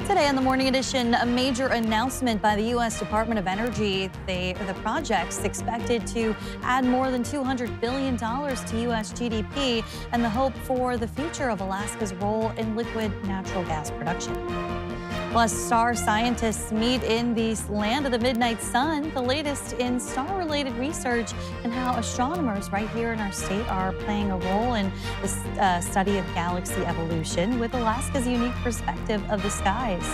Today on the Morning Edition, a major announcement by the U.S. Department of Energy. The project's expected to add more than $200 billion to U.S. GDP and the hope for the future of Alaska's role in liquid natural gas production. Plus, star scientists meet in the land of the midnight sun, the latest in star-related research and how astronomers right here in our state are playing a role in the study of galaxy evolution with Alaska's unique perspective of the skies.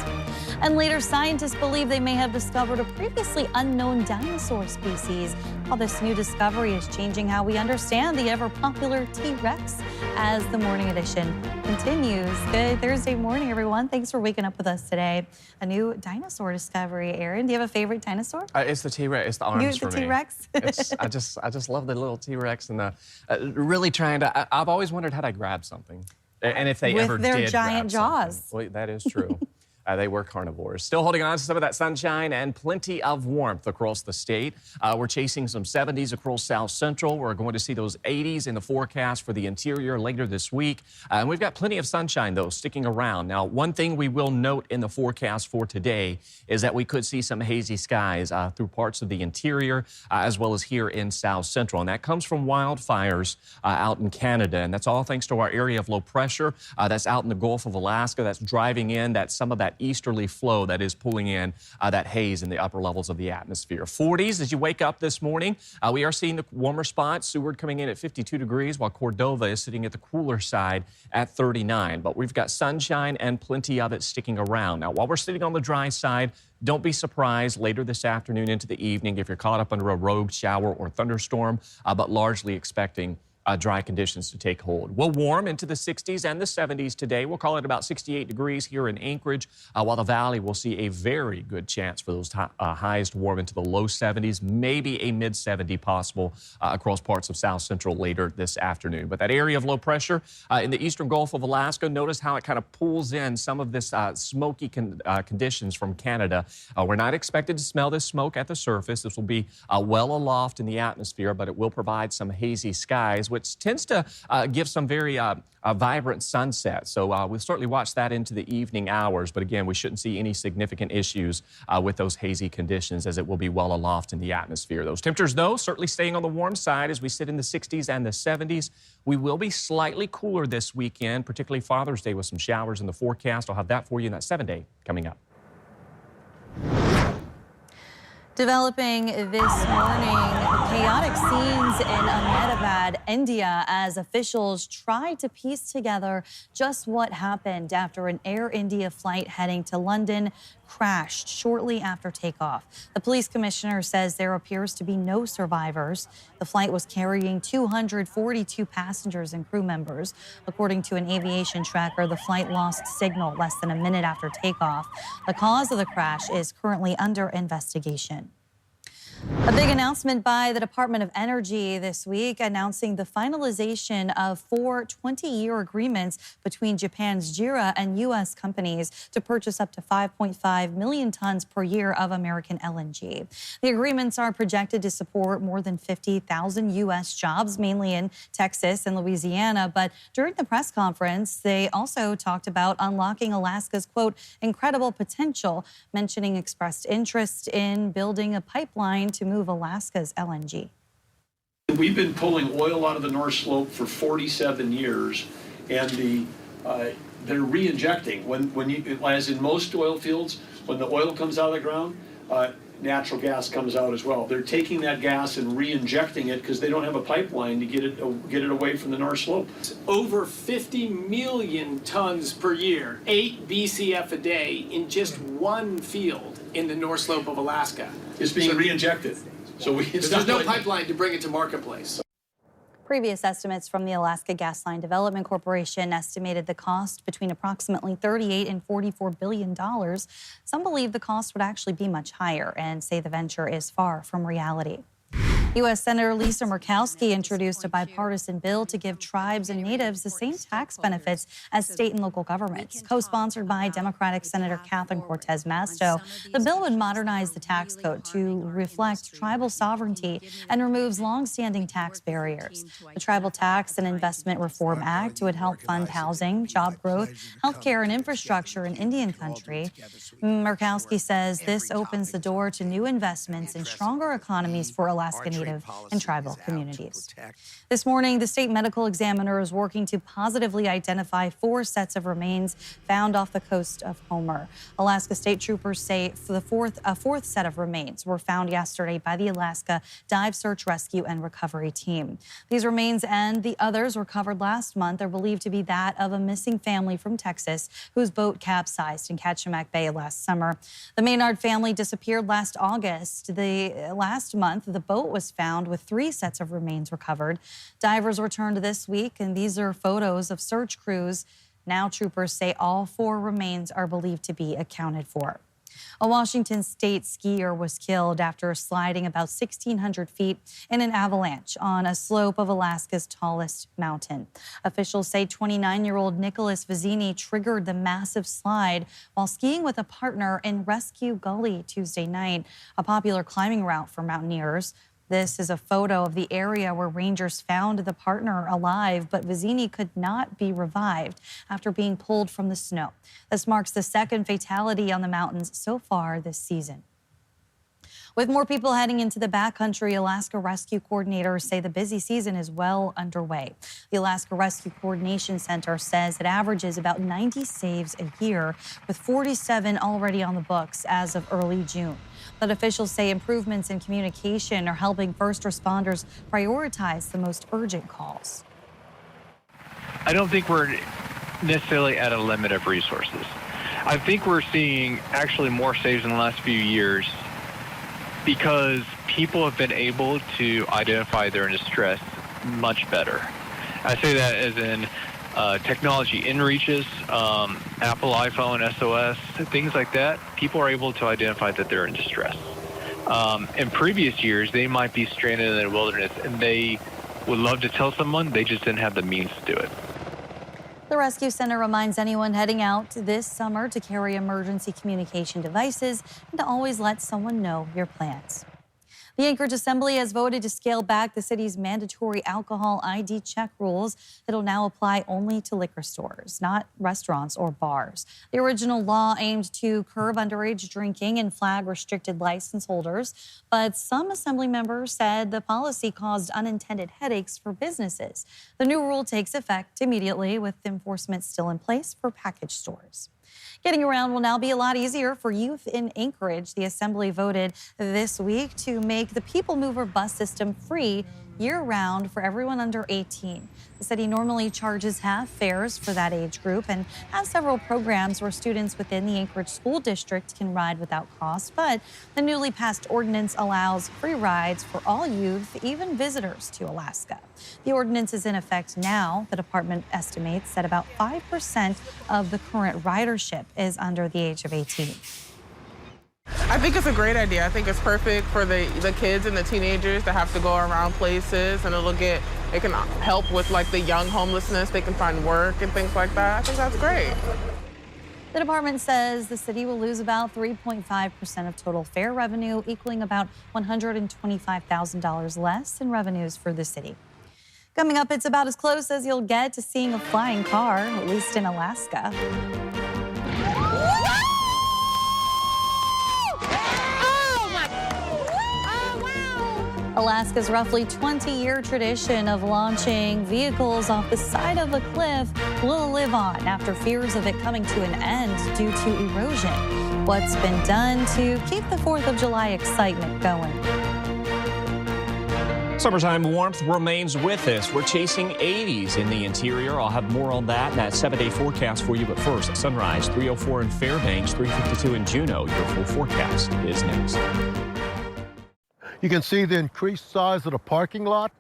And later, scientists believe they may have discovered a previously unknown dinosaur species. How this new discovery is changing how we understand the ever-popular T-Rex as the Morning Edition continues. Good Thursday morning, everyone. Thanks for waking up with us today. A new dinosaur discovery. Aaron, do you have a favorite dinosaur? It's the T-Rex. It's the arms for me. The T-Rex? I just love the little T-Rex and the really trying to. I've always wondered how to grab something, and if they ever did. With their giant jaws. Well, that is true. They were carnivores. Still holding on to some of that sunshine and plenty of warmth across the state. We're chasing some 70s across South Central. We're going to see those 80s in the forecast for the interior later this week. And we've got plenty of sunshine, though, sticking around. Now, one thing we will note in the forecast for today is that we could see some hazy skies through parts of the interior as well as here in South Central. And that comes from wildfires out in Canada. And that's all thanks to our area of low pressure that's out in the Gulf of Alaska that's driving in some of that easterly flow that is pulling in that haze in the upper levels of the atmosphere. 40s as you wake up this morning. We are seeing the warmer spots. Seward coming in at 52 degrees while Cordova is sitting at the cooler side at 39. But we've got sunshine and plenty of it sticking around. Now, while we're sitting on the dry side, don't be surprised later this afternoon into the evening if you're caught up under a rogue shower or thunderstorm, but largely expecting dry conditions to take hold. We'll warm into the 60s and the 70s today. We'll call it about 68 degrees here in Anchorage, while the valley will see a very good chance for those highs to warm into the low 70s, maybe a mid-70 possible across parts of South Central later this afternoon. But that area of low pressure in the eastern Gulf of Alaska, notice how it kind of pulls in some of this smoky conditions from Canada. We're not expected to smell this smoke at the surface. This will be well aloft in the atmosphere, but it will provide some hazy skies, which tends to give some very vibrant sunset. So we'll certainly watch that into the evening hours. But again, we shouldn't see any significant issues with those hazy conditions as it will be well aloft in the atmosphere. Those temperatures, though, certainly staying on the warm side as we sit in the 60s and the 70s. We will be slightly cooler this weekend, particularly Father's Day with some showers in the forecast. I'll have that for you in that 7-day coming up. Developing this morning, chaotic scenes in Ahmedabad, India, as officials try to piece together just what happened after an Air India flight heading to London crashed shortly after takeoff. The police commissioner says there appears to be no survivors. The flight was carrying 242 passengers and crew members. According to an aviation tracker, the flight lost signal less than a minute after takeoff. The cause of the crash is currently under investigation. A big announcement by the Department of Energy this week announcing the finalization of 4 20-year agreements between Japan's JERA and U.S. companies to purchase up to 5.5 million tons per year of American LNG. The agreements are projected to support more than 50,000 U.S. jobs, mainly in Texas and Louisiana. But during the press conference, they also talked about unlocking Alaska's, quote, incredible potential, mentioning expressed interest in building a pipeline to move Alaska's LNG. We've been pulling oil out of the North Slope for 47 years, and they're re-injecting. As in most oil fields, when the oil comes out of the ground, natural gas comes out as well. They're taking that gas and re-injecting it because they don't have a pipeline to get it away from the North Slope. Over 50 million tons per year, 8 BCF a day in just one field in the North Slope of Alaska. It's being re-injected. So there's no pipeline to bring it to marketplace. Previous estimates from the Alaska Gasline Development Corporation estimated the cost between approximately $38 and $44 billion. Some believe the cost would actually be much higher and say the venture is far from reality. U.S. Senator Lisa Murkowski introduced a bipartisan bill to give tribes and natives the same tax benefits as state and local governments. Co-sponsored by Democratic Senator Catherine Cortez Masto, the bill would modernize the tax code to reflect tribal sovereignty and removes longstanding tax barriers. The Tribal Tax and Investment Reform Act would help fund housing, job growth, healthcare, and infrastructure in Indian country. Murkowski says this opens the door to new investments and stronger economies for Alaska Native and tribal communities. This morning, the state medical examiner is working to positively identify 4 sets of remains found off the coast of Homer. Alaska State Troopers say a fourth set of remains were found yesterday by the Alaska Dive Search Rescue and Recovery Team. These remains and the others recovered last month are believed to be that of a missing family from Texas whose boat capsized in Kachemak Bay last summer. The Maynard family disappeared last August. Last month, the boat was found with 3 sets of remains recovered. Divers returned this week, and these are photos of search crews. Now troopers say all 4 remains are believed to be accounted for. A Washington state skier was killed after sliding about 1,600 feet in an avalanche on a slope of Alaska's tallest mountain. Officials say 29-year-old Nicholas Vizzini triggered the massive slide while skiing with a partner in Rescue Gully Tuesday night, a popular climbing route for mountaineers. This is a photo of the area where rangers found the partner alive, but Vizzini could not be revived after being pulled from the snow. This marks the 2nd fatality on the mountains so far this season. With more people heading into the backcountry, Alaska rescue coordinators say the busy season is well underway. The Alaska Rescue Coordination Center says it averages about 90 saves a year, with 47 already on the books as of early June. But officials say improvements in communication are helping first responders prioritize the most urgent calls. I don't think we're necessarily at a limit of resources. I think we're seeing actually more saves in the last few years because people have been able to identify their distress much better. I say that as in technology inReaches, Apple iPhone, SOS, things like that. People are able to identify that they're in distress. In previous years, they might be stranded in the wilderness and they would love to tell someone, they just didn't have the means to do it. The Rescue Center reminds anyone heading out this summer to carry emergency communication devices and to always let someone know your plans. The Anchorage Assembly has voted to scale back the city's mandatory alcohol ID check rules that will now apply only to liquor stores, not restaurants or bars. The original law aimed to curb underage drinking and flag restricted license holders, but some Assembly members said the policy caused unintended headaches for businesses. The new rule takes effect immediately, with enforcement still in place for package stores. Getting around will now be a lot easier for youth in Anchorage. The Assembly voted this week to make the People Mover bus system free year-round for everyone under 18. The city normally charges half fares for that age group and has several programs where students within the Anchorage School District can ride without cost, but the newly passed ordinance allows free rides for all youth, even visitors to Alaska. The ordinance is in effect now. The department estimates that about 5% of the current ridership is under the age of 18. I think it's a great idea. I think it's perfect for the kids and the teenagers that have to go around places, and it can help with like the young homelessness. They can find work and things like that. I think that's great. The department says the city will lose about 3.5% of total fare revenue, equaling about $125,000 less in revenues for the city. Coming up, it's about as close as you'll get to seeing a flying car, at least in Alaska. Alaska's roughly 20-year tradition of launching vehicles off the side of a cliff will live on after fears of it coming to an end due to erosion. What's been done to keep the 4th of July excitement going? Summertime warmth remains with us. We're chasing 80s in the interior. I'll have more on that in that 7-day forecast for you. But first, at sunrise, 304 in Fairbanks, 352 in Juneau. Your full forecast is next. You can see the increased size of the parking lot.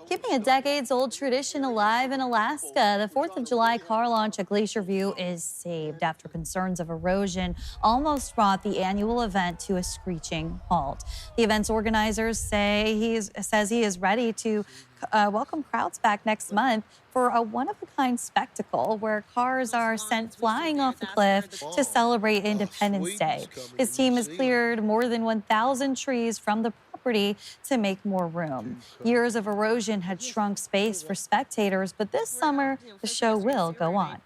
Keeping a decades-old tradition alive in Alaska, the 4th of July car launch at Glacier View is saved after concerns of erosion almost brought the annual event to a screeching halt. The event's organizers says he is ready to welcome crowds back next month for a one-of-a-kind spectacle where cars are sent flying off the cliff to celebrate Independence Day. His team has cleared more than 1,000 trees from the property to make more room. Years of erosion had shrunk space for spectators, but this summer the show will go on.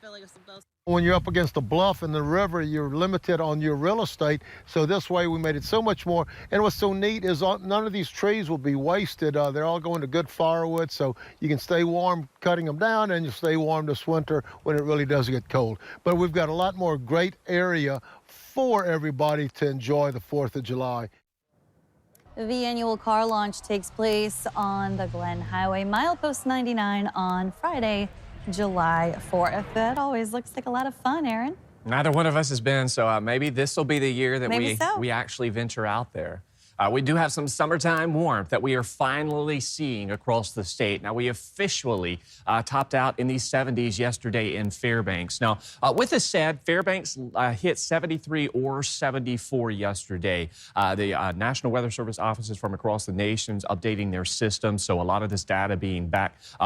When you're up against the bluff and the river, you're limited on your real estate. So this way we made it so much more. And what's so neat is none of these trees will be wasted. They're all going to good firewood, so you can stay warm cutting them down and you stay warm this winter when it really does get cold. But we've got a lot more great area for everybody to enjoy the 4th of July. The annual car launch takes place on the Glen Highway, milepost 99 on Friday, July 4th. That always looks like a lot of fun, Aaron. Neither one of us has been, so maybe this will be the year that we actually venture out there. We do have some summertime warmth that we are finally seeing across the state. Now, we officially topped out in the 70s yesterday in Fairbanks. Now, with this said, Fairbanks hit 73 or 74 yesterday. The National Weather Service offices from across the nation updating their systems, so a lot of this data being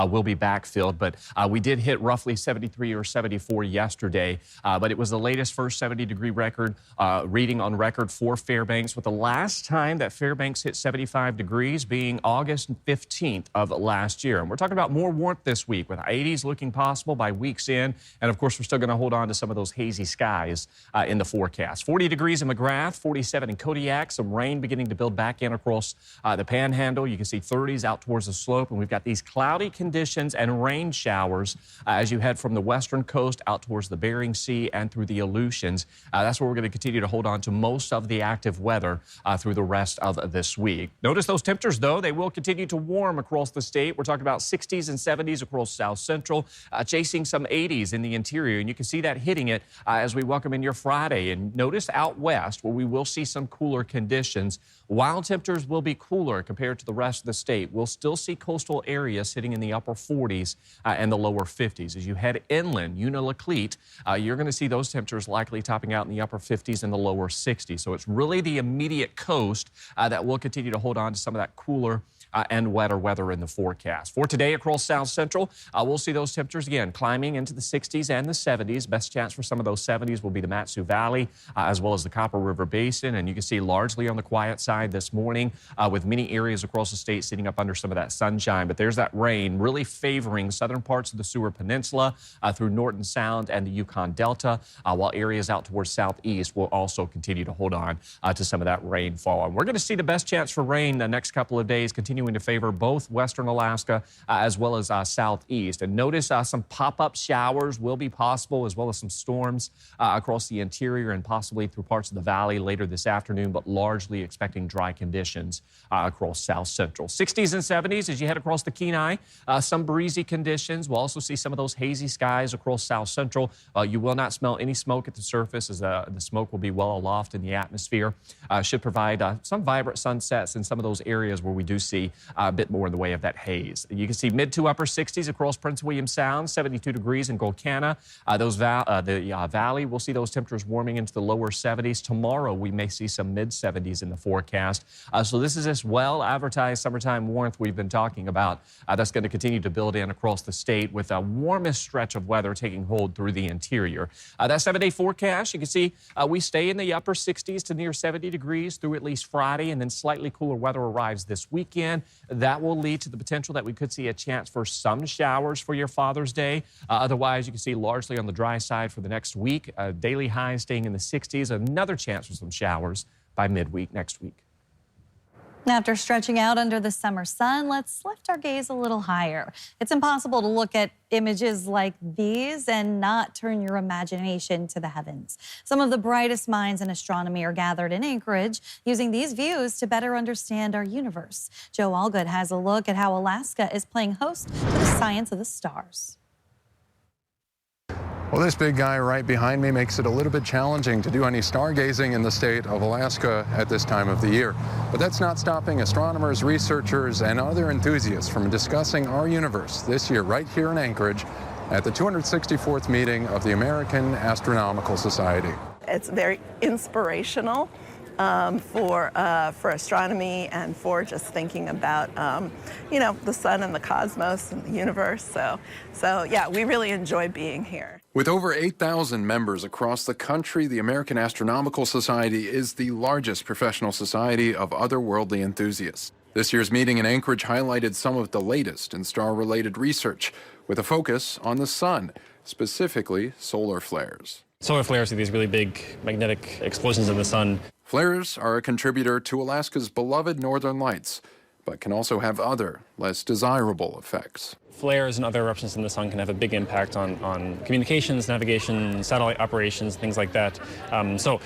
will be backfilled. But we did hit roughly 73 or 74 yesterday. But it was the latest first 70-degree record reading on record for Fairbanks, with the last time that Fairbanks hit 75 degrees being August 15th of last year. And we're talking about more warmth this week, with 80s looking possible by week's end. And of course, we're still going to hold on to some of those hazy skies in the forecast. 40 degrees in McGrath, 47 in Kodiak, some rain beginning to build back in across the Panhandle. You can see 30s out towards the slope, and we've got these cloudy conditions and rain showers as you head from the western coast out towards the Bering Sea and through the Aleutians. That's where we're going to continue to hold on to most of the active weather through the rest of this week. Notice those temperatures, though, they will continue to warm across the state. We're talking about 60s and 70s across South Central, chasing some 80s in the interior, and you can see that hitting it as we welcome in your Friday. And notice out west, where we will see some cooler conditions. While temperatures will be cooler compared to the rest of the state, we'll still see coastal areas sitting in the upper 40s and the lower 50s. As you head inland, Unalakleet, you're going to see those temperatures likely topping out in the upper 50s and the lower 60s. So it's really the immediate coast that will continue to hold on to some of that cooler and wetter weather in the forecast. For today across South Central, we'll see those temperatures again climbing into the 60s and the 70s. Best chance for some of those 70s will be the Matsu Valley as well as the Copper River Basin. And you can see largely on the quiet side this morning with many areas across the state sitting up under some of that sunshine. But there's that rain really favoring southern parts of the Seward Peninsula through Norton Sound and the Yukon Delta, while areas out towards southeast will also continue to hold on to some of that rainfall. And we're going to see the best chance for rain the next couple of days, continuing to favor both western Alaska as well as southeast. And notice some pop-up showers will be possible, as well as some storms across the interior and possibly through parts of the valley later this afternoon, but largely expecting dry conditions across South Central. 60s and 70s as you head across the Kenai. Some breezy conditions. We'll also see some of those hazy skies across South Central. You will not smell any smoke at the surface, as the smoke will be well aloft in the atmosphere. Should provide some vibrant sunsets in some of those areas where we do see a bit more in the way of that haze. You can see mid to upper 60s across Prince William Sound, 72 degrees in Golcana. The valley, we'll see those temperatures warming into the lower 70s. Tomorrow, we may see some mid 70s in the forecast. So this is this well-advertised summertime warmth we've been talking about. That's going to continue to build in across the state, with a warmest stretch of weather taking hold through the interior. That 7-day forecast, you can see we stay in the upper 60s to near 70 degrees through at least Friday, and then slightly cooler weather arrives this weekend. That will lead to the potential that we could see a chance for some showers for your Father's Day. Otherwise, you can see largely on the dry side for the next week. Daily highs staying in the 60s. Another chance for some showers by midweek next week. After stretching out under the summer sun, let's lift our gaze a little higher. It's impossible to look at images like these and not turn your imagination to the heavens. Some of the brightest minds in astronomy are gathered in Anchorage, using these views to better understand our universe. Joe Allgood has a look at how Alaska is playing host to the science of the stars. Well, this big guy right behind me makes it a little bit challenging to do any stargazing in the state of Alaska at this time of the year. But that's not stopping astronomers, researchers, and other enthusiasts from discussing our universe this year right here in Anchorage at the 264th meeting of the American Astronomical Society. It's very inspirational for astronomy and for just thinking about, the sun and the cosmos and the universe. So yeah, we really enjoy being here. With over 8,000 members across the country, the American Astronomical Society is the largest professional society of otherworldly enthusiasts. This year's meeting in Anchorage highlighted some of the latest in star-related research, with a focus on the sun, specifically solar flares. Solar flares are these really big magnetic explosions in the sun. Flares are a contributor to Alaska's beloved northern lights, but can also have other, less desirable effects. Flares and other eruptions in the sun can have a big impact on communications, navigation, satellite operations, things like that. So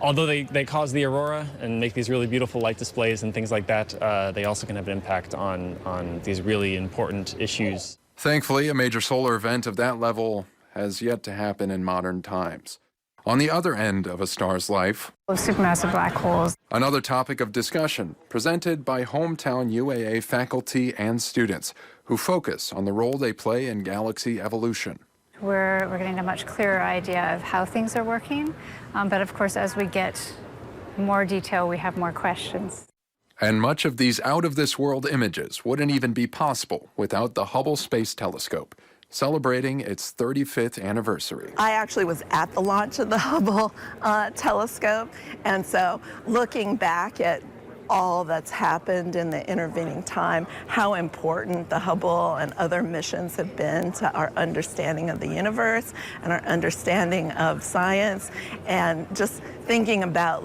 although they cause the aurora and make these really beautiful light displays and things like that, they also can have an impact on these really important issues. Thankfully, a major solar event of that level has yet to happen in modern times. On the other end of a star's life, supermassive black holes. Another topic of discussion presented by hometown UAA faculty and students who focus on the role they play in galaxy evolution. We're getting a much clearer idea of how things are working, but of course, as we get more detail, we have more questions. And much of these out-of-this-world images wouldn't even be possible without the Hubble Space Telescope, celebrating its 35th anniversary. I actually was at the launch of the Hubble telescope, and so looking back at all that's happened in the intervening time, how important the Hubble and other missions have been to our understanding of the universe and our understanding of science, and just thinking about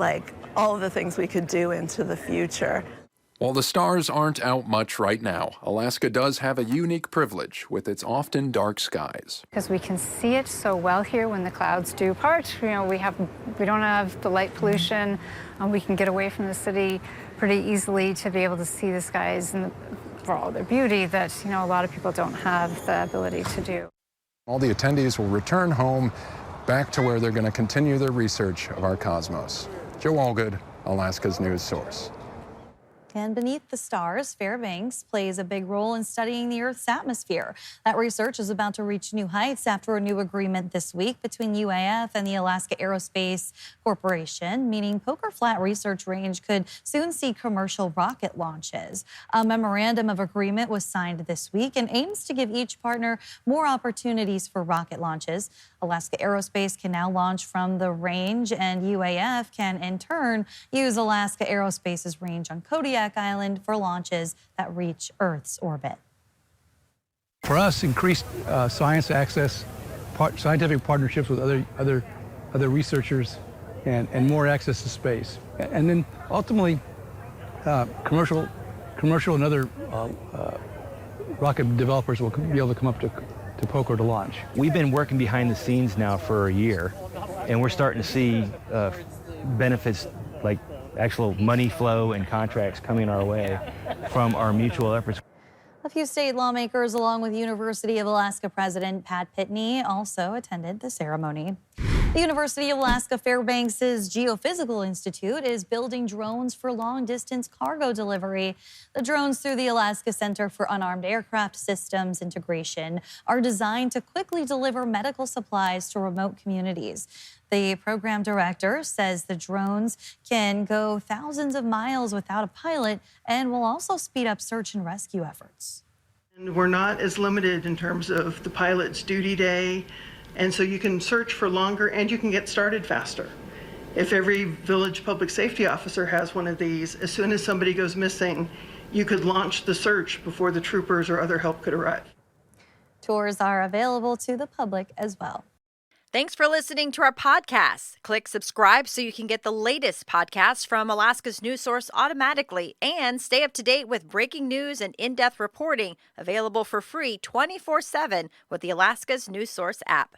all of the things we could do into the future. While the stars aren't out much right now, Alaska does have a unique privilege with its often dark skies. Because we can see it so well here when the clouds do part. We don't have the light pollution. We can get away from the city pretty easily to be able to see the skies and for all their beauty that a lot of people don't have the ability to do. All the attendees will return home back to where they're going to continue their research of our cosmos. Joe Allgood, Alaska's news source. And beneath the stars, Fairbanks plays a big role in studying the Earth's atmosphere. That research is about to reach new heights after a new agreement this week between UAF and the Alaska Aerospace Corporation, meaning Poker Flat Research Range could soon see commercial rocket launches. A memorandum of agreement was signed this week and aims to give each partner more opportunities for rocket launches. Alaska Aerospace can now launch from the range, and UAF can, in turn, use Alaska Aerospace's range on Kodiak Island for launches that reach Earth's orbit. For us, increased science access, scientific partnerships with other researchers, and more access to space, and then ultimately commercial and other rocket developers will be able to come up to Poker to launch. We've been working behind the scenes now for a year, and we're starting to see benefits like actual money flow and contracts coming our way from our mutual efforts. A few state lawmakers, along with University of Alaska President Pat Pitney, also attended the ceremony. The University of Alaska Fairbanks' Geophysical Institute is building drones for long-distance cargo delivery. The drones through the Alaska Center for Unarmed Aircraft Systems Integration are designed to quickly deliver medical supplies to remote communities. The program director says the drones can go thousands of miles without a pilot and will also speed up search and rescue efforts. And we're not as limited in terms of the pilot's duty day, and so you can search for longer and you can get started faster. If every village public safety officer has one of these, as soon as somebody goes missing, you could launch the search before the troopers or other help could arrive. Tours are available to the public as well. Thanks for listening to our podcast. Click subscribe so you can get the latest podcasts from Alaska's news source automatically, and stay up to date with breaking news and in-depth reporting available for free 24/7 with the Alaska's news source app.